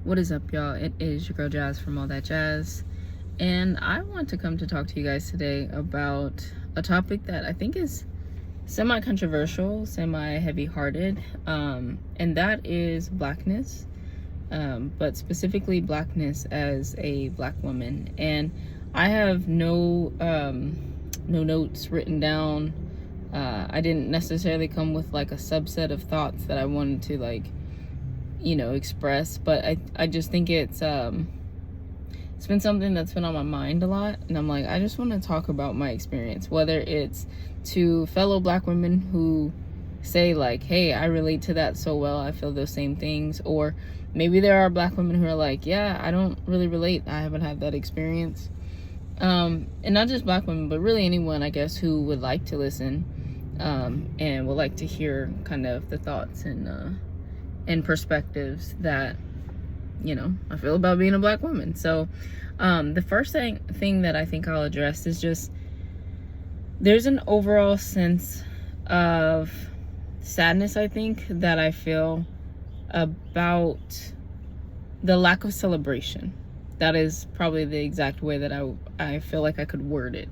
What is up, y'all? It is your girl Jazz from All That Jazz, and I want to come to talk to you guys today about a topic that I think is semi-controversial, semi-heavy-hearted, and that is blackness, but specifically blackness as a black woman. And I have no notes written down. I didn't necessarily come with like a subset of thoughts that I wanted to express, but I just think it's been something that's been on my mind a lot, and I'm like, I just want to talk about my experience, whether it's to fellow black women who say like, hey, I relate to that so well, I feel those same things, or maybe there are black women who are like, yeah, I don't really relate, I haven't had that experience, and not just black women, but really anyone, I guess, who would like to listen, and would like to hear kind of the thoughts and perspectives that I feel about being a black woman. So the first thing that I think I'll address is just there's an overall sense of sadness, I think, that I feel about the lack of celebration. That is probably the exact way that I feel like I could word it.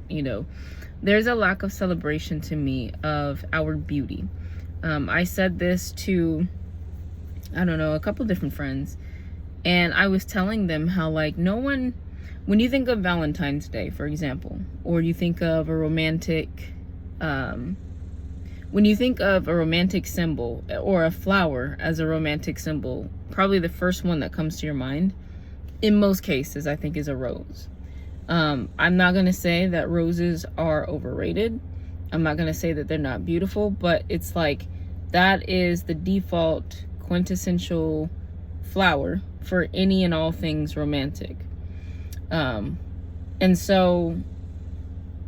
There's a lack of celebration to me of our beauty. I said this to, I don't know, a couple different friends, and I was telling them how, like, no one, when you think of Valentine's Day, for example, or you think of a romantic, when you think of a romantic symbol or a flower as a romantic symbol, probably the first one that comes to your mind, in most cases, I think, is a rose. I'm not going to say that roses are overrated. I'm not going to say that they're not beautiful, but it's like, that is the default quintessential flower for any and all things romantic. And so,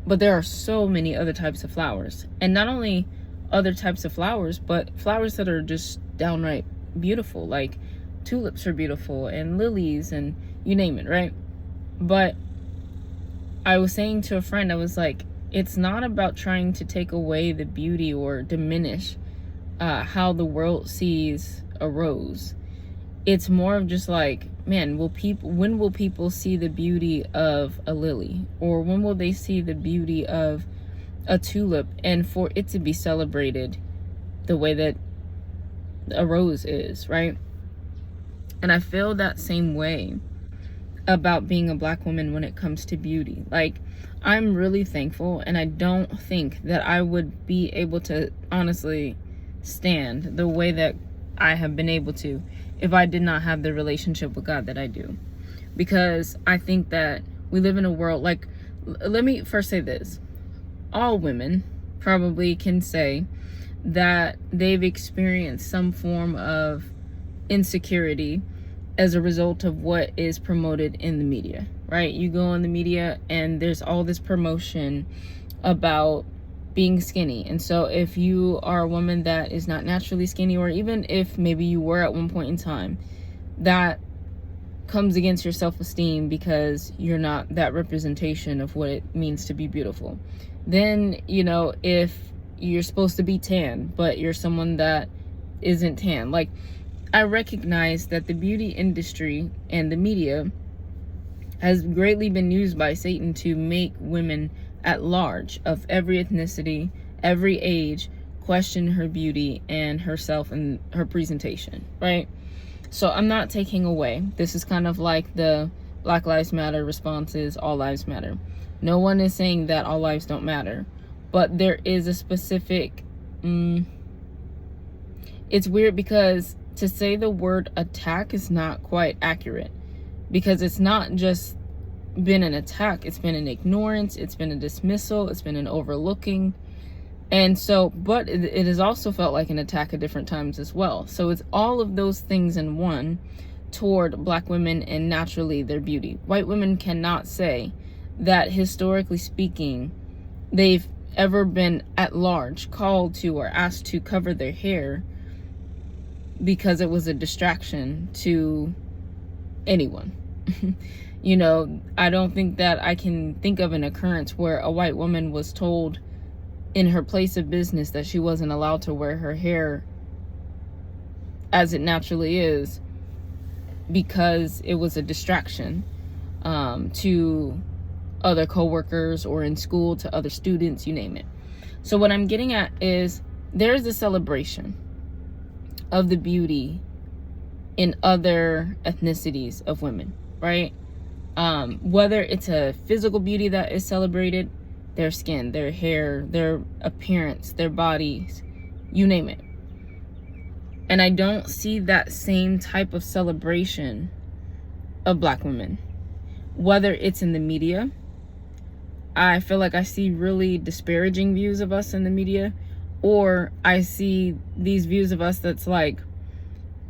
but there are so many other types of flowers, and not only other types of flowers, but flowers that are just downright beautiful, like tulips are beautiful, and lilies, and you name it, right? But I was saying to a friend, I was like, it's not about trying to take away the beauty or diminish how the world sees a rose. It's more of just like, man, when will people see the beauty of a lily, or when will they see the beauty of a tulip, and for it to be celebrated the way that a rose is, right? And I feel that same way about being a black woman when it comes to beauty. Like, I'm really thankful, and I don't think that I would be able to honestly stand the way that I have been able to if I did not have the relationship with God that I do. Because I think that we live in a world, like, let me first say this. All women probably can say that they've experienced some form of insecurity as a result of what is promoted in the media, right? You go in the media and there's all this promotion about being skinny. And so if you are a woman that is not naturally skinny, or even if maybe you were at one point in time, that comes against your self-esteem because you're not that representation of what it means to be beautiful. Then, if you're supposed to be tan, but you're someone that isn't tan, like, I recognize that the beauty industry and the media has greatly been used by Satan to make women at large, of every ethnicity, every age, question her beauty and herself and her presentation, right? So I'm not taking away. This is kind of like the Black Lives Matter responses, all lives matter. No one is saying that all lives don't matter, but there is a specific, it's weird because to say the word attack is not quite accurate, because it's not just been an attack, it's been an ignorance, it's been a dismissal, it's been an overlooking. And so, but it has also felt like an attack at different times as well. So it's all of those things in one toward black women and naturally their beauty. White women cannot say that historically speaking they've ever been at large called to or asked to cover their hair because it was a distraction to anyone. I don't think that I can think of an occurrence where a white woman was told in her place of business that she wasn't allowed to wear her hair as it naturally is, because it was a distraction to other coworkers or in school to other students, you name it. So what I'm getting at is there's a celebration of the beauty in other ethnicities of women, right? Whether it's a physical beauty that is celebrated, their skin, their hair, their appearance, their bodies, you name it. And I don't see that same type of celebration of Black women. Whether it's in the media, I feel like I see really disparaging views of us in the media, or I see these views of us that's like,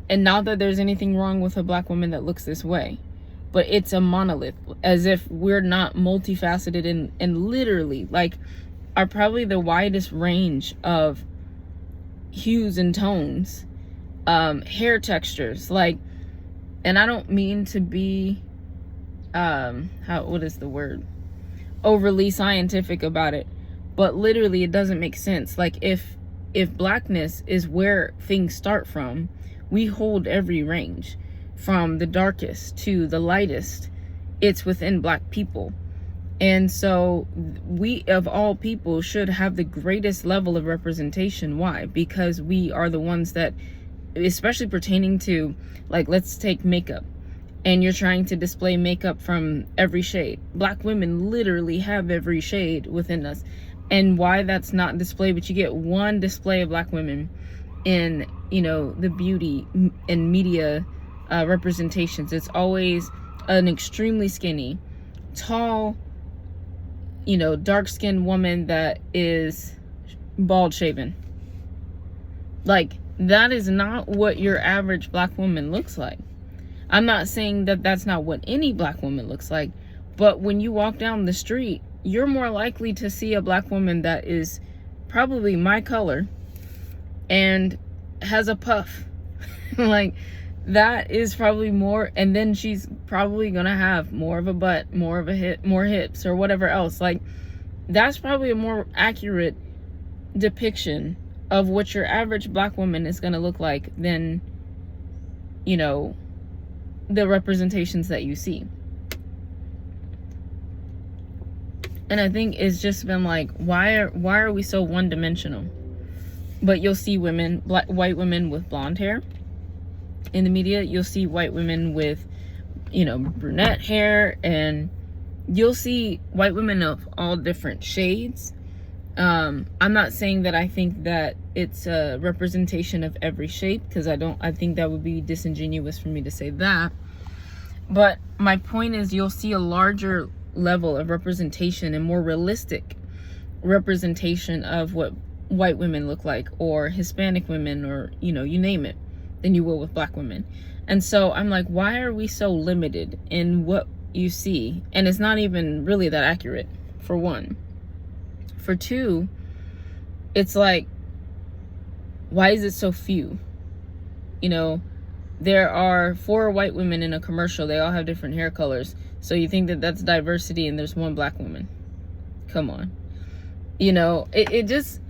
and not that there's anything wrong with a Black woman that looks this way, but it's a monolith, as if we're not multifaceted and literally like are probably the widest range of hues and tones, hair textures, like, and I don't mean to be what is the word, overly scientific about it, but literally it doesn't make sense. Like if Blackness is where things start from, we hold every range from the darkest to the lightest. It's within Black people. And so we, of all people, should have the greatest level of representation. Why? Because we are the ones that, especially pertaining to, like, let's take makeup, and you're trying to display makeup from every shade. Black women literally have every shade within us. And why that's not displayed, but you get one display of Black women in, you know, the beauty and media representations. It's always an extremely skinny, tall, you know, dark-skinned woman that is bald shaven. Like, that is not what your average Black woman looks like. I'm not saying that that's not what any Black woman looks like, but when you walk down the street, you're more likely to see a Black woman that is probably my color and has a puff. Like, that is probably more, and then she's probably gonna have more of a butt, more of a hip, more hips, or whatever else. Like, that's probably a more accurate depiction of what your average Black woman is gonna look like than, you know, the representations that you see. And I think it's just been like, why are we so one-dimensional? But you'll see women, white women with blonde hair in the media. You'll see white women with, you know, brunette hair, and you'll see white women of all different shades. I'm not saying that I think that it's a representation of every shape, because I think that would be disingenuous for me to say that. But my point is, you'll see a larger level of representation and more realistic representation of what white women look like, or Hispanic women, or, you know, you name it, than you will with Black women. And so I'm like, why are we so limited in what you see? And it's not even really that accurate, for one. For two, it's like, why is it so few? You know, there are 4 white women in a commercial. They all have different hair colors. So you think that that's diversity, and there's 1 Black woman? Come on. You know, it just,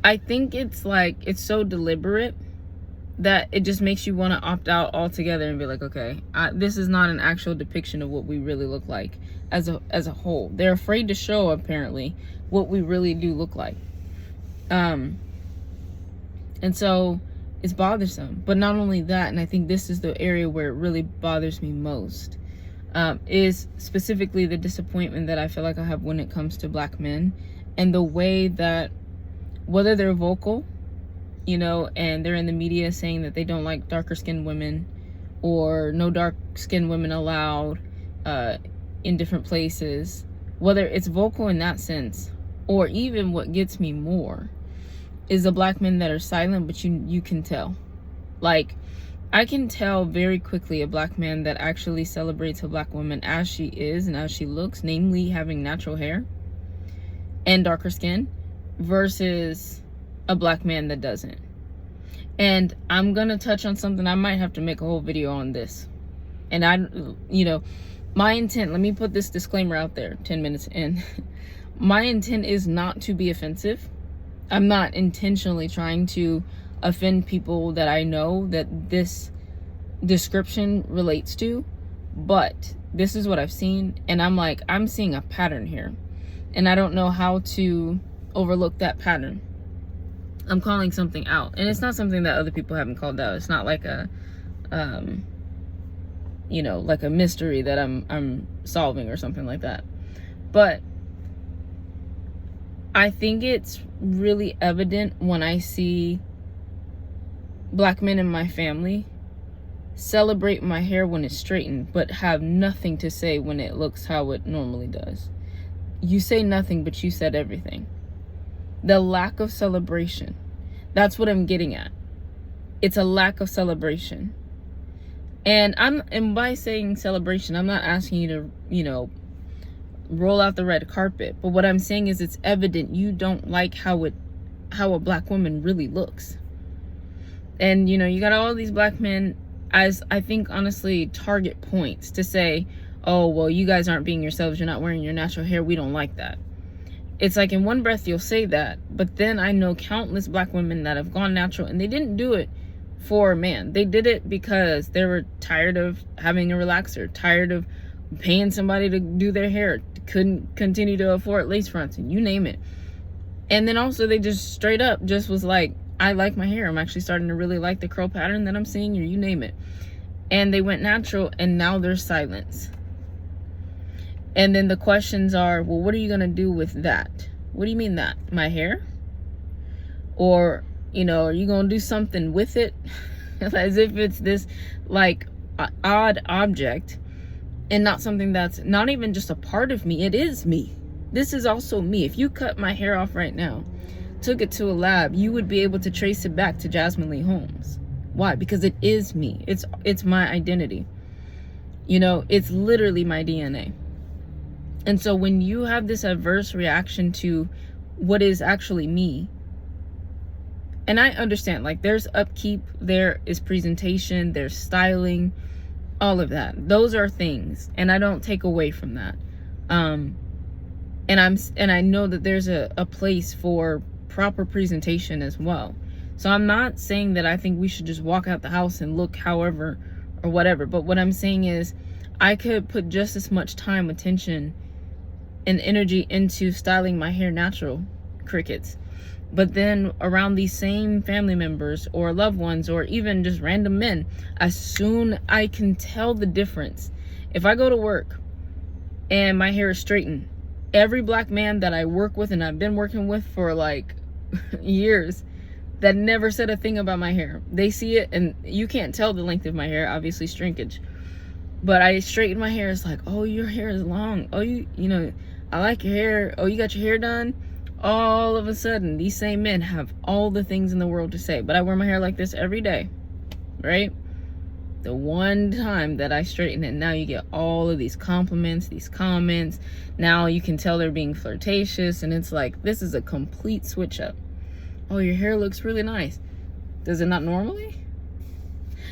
I think it's like, it's so deliberate that it just makes you want to opt out altogether and be like, okay, this is not an actual depiction of what we really look like as a whole. They're afraid to show, apparently, what we really do look like. And so it's bothersome. But not only that, and I think this is the area where it really bothers me most, is specifically the disappointment that I feel like I have when it comes to Black men, and the way that, whether they're vocal, you know, and they're in the media saying that they don't like darker skinned women, or no dark skinned women allowed in different places, whether it's vocal in that sense, or even what gets me more is the Black men that are silent, but you can tell. Like, I can tell very quickly a Black man that actually celebrates a Black woman as she is and as she looks, namely having natural hair and darker skin, versus a Black man that doesn't. And I'm gonna touch on something, I might have to make a whole video on this. And you know, my intent, let me put this disclaimer out there 10 minutes in. My intent is not to be offensive. I'm not intentionally trying to offend people that I know that this description relates to, but this is what I've seen, and I'm like, I'm seeing a pattern here, and I don't know how to overlook that pattern. I'm calling something out, and it's not something that other people haven't called out. It's not like a you know, like a mystery that I'm solving or something like that. But I think it's really evident when I see black men in my family celebrate my hair when it's straightened, but have nothing to say when it looks how it normally does. You say nothing, but you said everything. The lack of celebration. That's what I'm getting at. It's a lack of celebration. And by saying celebration, I'm not asking you to, you know, roll out the red carpet. But what I'm saying is it's evident you don't like how a black woman really looks. And, you know, you got all these black men as, I think, honestly, target points to say, oh, well, you guys aren't being yourselves. You're not wearing your natural hair. We don't like that. It's like in one breath you'll say that, but then I know countless black women that have gone natural, and they didn't do it for a man. They did it because they were tired of having a relaxer, tired of paying somebody to do their hair, couldn't continue to afford lace fronts, and you name it. And then also they just straight up just was like, I like my hair. I'm actually starting to really like the curl pattern that I'm seeing, or you name it. And they went natural, and now there's silence. And then the questions are, well, what are you going to do with that? What do you mean that? My hair? Or, you know, are you going to do something with it? As if it's this, like, odd object and not something that's not even just a part of me. It is me. This is also me. If you cut my hair off right now, took it to a lab, you would be able to trace it back to Jasmine Lee Holmes. Why? Because it is me. It's my identity. You know, it's literally my DNA. And so when you have this adverse reaction to what is actually me, and I understand, like, there's upkeep, there is presentation, there's styling, all of that. Those are things, and I don't take away from that. And I know that there's a place for proper presentation as well. So I'm not saying that I think we should just walk out the house and look however or whatever. But what I'm saying is I could put just as much time, attention, and energy into styling my hair natural, crickets. But then around these same family members or loved ones or even just random men, as soon I can tell the difference. If I go to work and my hair is straightened, every black man that I work with and I've been working with for like years that never said a thing about my hair. They see it, and you can't tell the length of my hair, obviously shrinkage. But I straighten my hair. It's like, oh, your hair is long. Oh, you know, I like your hair. Oh, you got your hair done. All of a sudden, these same men have all the things in the world to say. But I wear my hair like this every day, right? The one time that I straighten it, now you get all of these compliments, these comments. Now you can tell they're being flirtatious, and it's like, this is a complete switch up. Oh, your hair looks really nice. Does it not normally?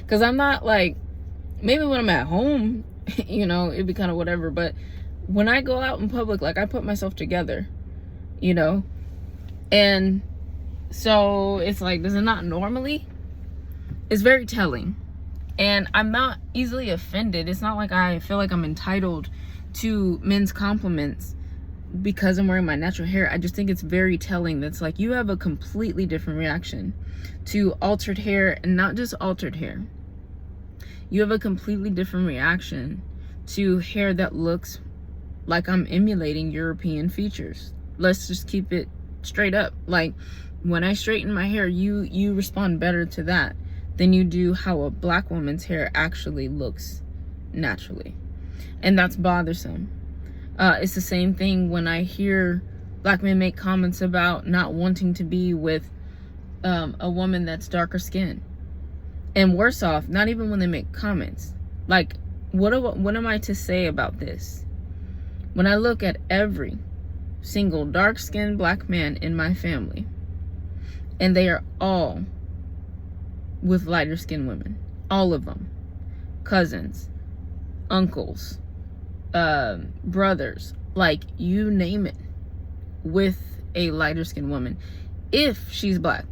Because I'm not like, maybe when I'm at home, you know, it'd be kind of whatever. But when I go out in public, like, I put myself together, you know? And so it's like, does it not normally? It's very telling. And I'm not easily offended. It's not like I feel like I'm entitled to men's compliments because I'm wearing my natural hair. I just think it's very telling. That's like, you have a completely different reaction to altered hair, and not just altered hair. You have a completely different reaction to hair that looks like I'm emulating European features. Let's just keep it straight up. Like, when I straighten my hair, you respond better to that than you do how a black woman's hair actually looks naturally. And that's bothersome. It's the same thing when I hear black men make comments about not wanting to be with a woman that's darker skinned. And worse off, not even when they make comments. Like, what am I to say about this? When I look at every single dark-skinned black man in my family, and they are all with lighter skinned women, all of them, cousins, uncles, brothers, like, you name it, with a lighter skinned woman, if she's black.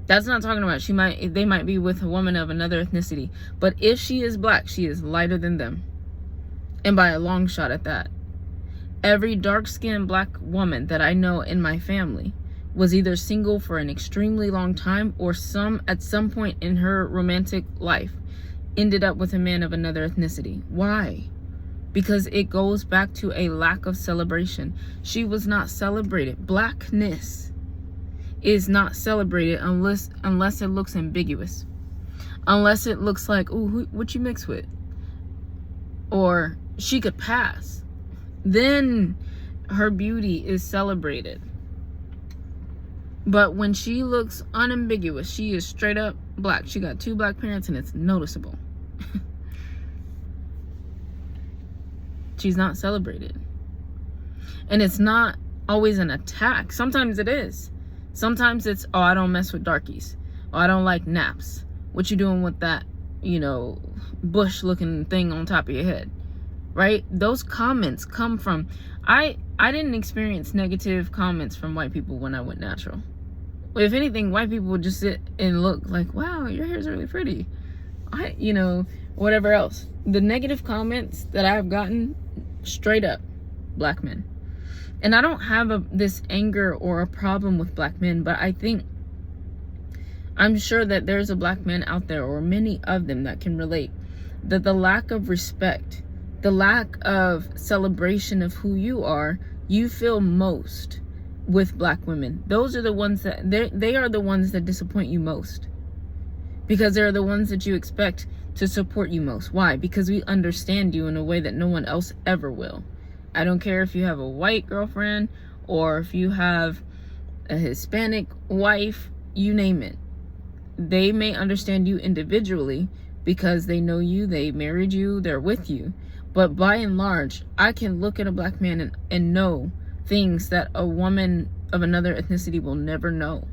That's not talking about they might be with a woman of another ethnicity. But if she is black, she is lighter than them. And by a long shot at that. Every dark-skinned black woman that I know in my family was either single for an extremely long time or at some point in her romantic life ended up with a man of another ethnicity. Why? Because it goes back to a lack of celebration. She was not celebrated. Blackness is not celebrated unless it looks ambiguous. Unless it looks like, ooh, what you mix with? Or she could pass. Then her beauty is celebrated. But when she looks unambiguous, she is straight up black. She got 2 black parents and it's noticeable. She's not celebrated. And it's not always an attack. Sometimes it is. Sometimes it's, oh, I don't mess with darkies. Oh, I don't like naps. What you doing with that, bush looking thing on top of your head? Right? Those comments come from, I didn't experience negative comments from white people when I went natural. If anything, white people would just sit and look like, wow, your hair's really pretty. Whatever else. The negative comments that I've gotten, straight up, black men. And I don't have this anger or a problem with black men, but I'm sure that there's a black man out there, or many of them, that can relate, that the lack of respect, the lack of celebration of who you are, you feel most with black women. Those are the ones that, they are the ones that disappoint you most. Because they're the ones that you expect to support you most. Why? Because we understand you in a way that no one else ever will. I don't care if you have a white girlfriend or if you have a Hispanic wife, you name it. They may understand you individually because they know you, they married you, they're with you. But by and large, I can look at a black man and know things that a woman of another ethnicity will never know.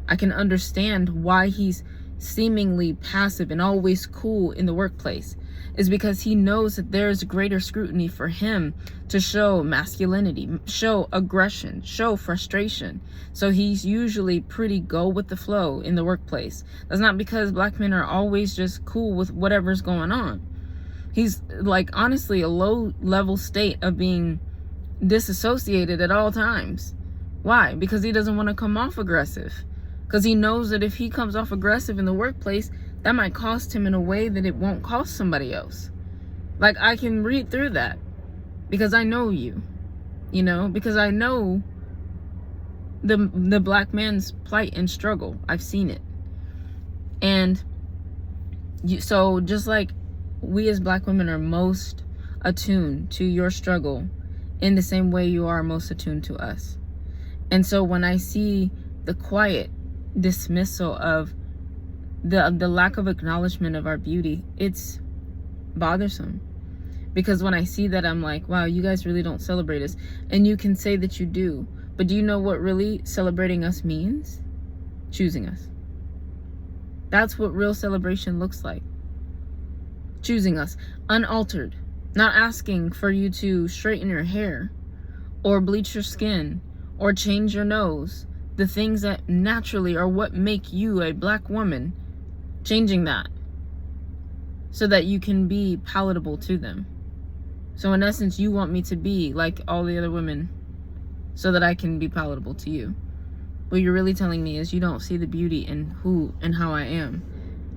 I can understand why he's seemingly passive and always cool in the workplace. Is because he knows that there's greater scrutiny for him to show masculinity, show aggression, show frustration. So he's usually pretty go with the flow in the workplace. That's not because black men are always just cool with whatever's going on. He's like, honestly, a low level state of being disassociated at all times. Why? Because he doesn't want to come off aggressive. Because he knows that if he comes off aggressive in the workplace, that might cost him in a way that it won't cost somebody else. Like, I can read through that because I know you, because I know the black man's plight and struggle. I've seen it. And so just like we as black women are most attuned to your struggle in the same way you are most attuned to us. And so when I see the quiet dismissal of the lack of acknowledgement of our beauty, it's bothersome. Because when I see that, I'm like, wow, you guys really don't celebrate us. And you can say that you do, but do you know what really celebrating us means? Choosing us. That's what real celebration looks like. Choosing us unaltered, not asking for you to straighten your hair or bleach your skin or change your nose, the things that naturally are what make you a black woman. Changing that so that you can be palatable to them. So in essence, you want me to be like all the other women so that I can be palatable to you. What you're really telling me is you don't see the beauty in who and how I am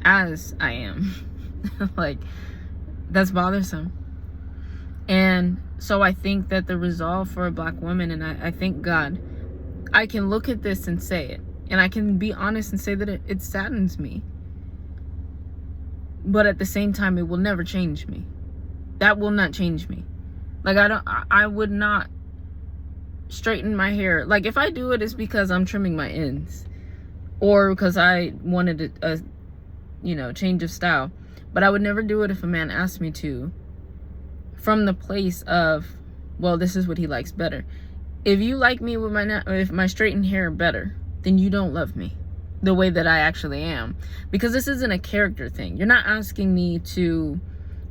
as I am. Like, that's bothersome. And so I think that the resolve for a black woman, and I thank God, I can look at this and say it. And I can be honest and say that it saddens me. But at the same time, it will never change me. That will not change me. Like, I would not straighten my hair. Like, if I do it, it's because I'm trimming my ends. Or because I wanted a change of style. But I would never do it if a man asked me to. From the place of, well, this is what he likes better. If you like me with my straightened hair better, then you don't love me the way that I actually am. Because this isn't a character thing. You're not asking me to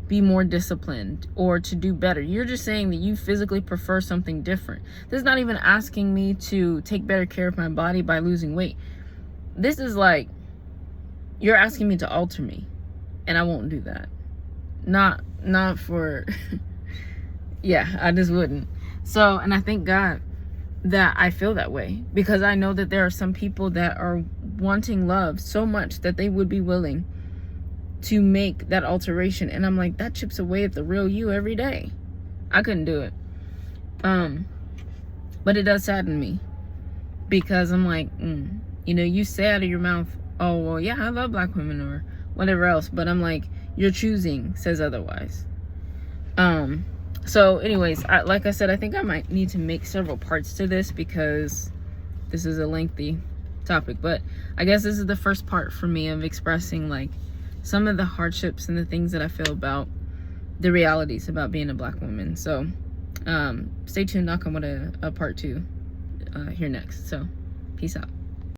be more disciplined or to do better. You're just saying that you physically prefer something different. This is not even asking me to take better care of my body by losing weight. this is like, you're asking me to alter me, and I won't do that. Not for yeah, I just wouldn't. So, and I thank God that I feel that way, because I know that there are some people that are wanting love so much that they would be willing to make that alteration, and I'm like, that chips away at the real you every day. I couldn't do it. But it does sadden me, because I'm like, you know, you say out of your mouth, oh well, yeah, I love black women or whatever else, but I'm like, your choosing says otherwise. So anyways, like I said, I think I might need to make several parts to this, because this is a lengthy topic. But I guess this is the first part for me of expressing like some of the hardships and the things that I feel about the realities about being a black woman. So stay tuned. I'll come with a part 2 here next. So peace out.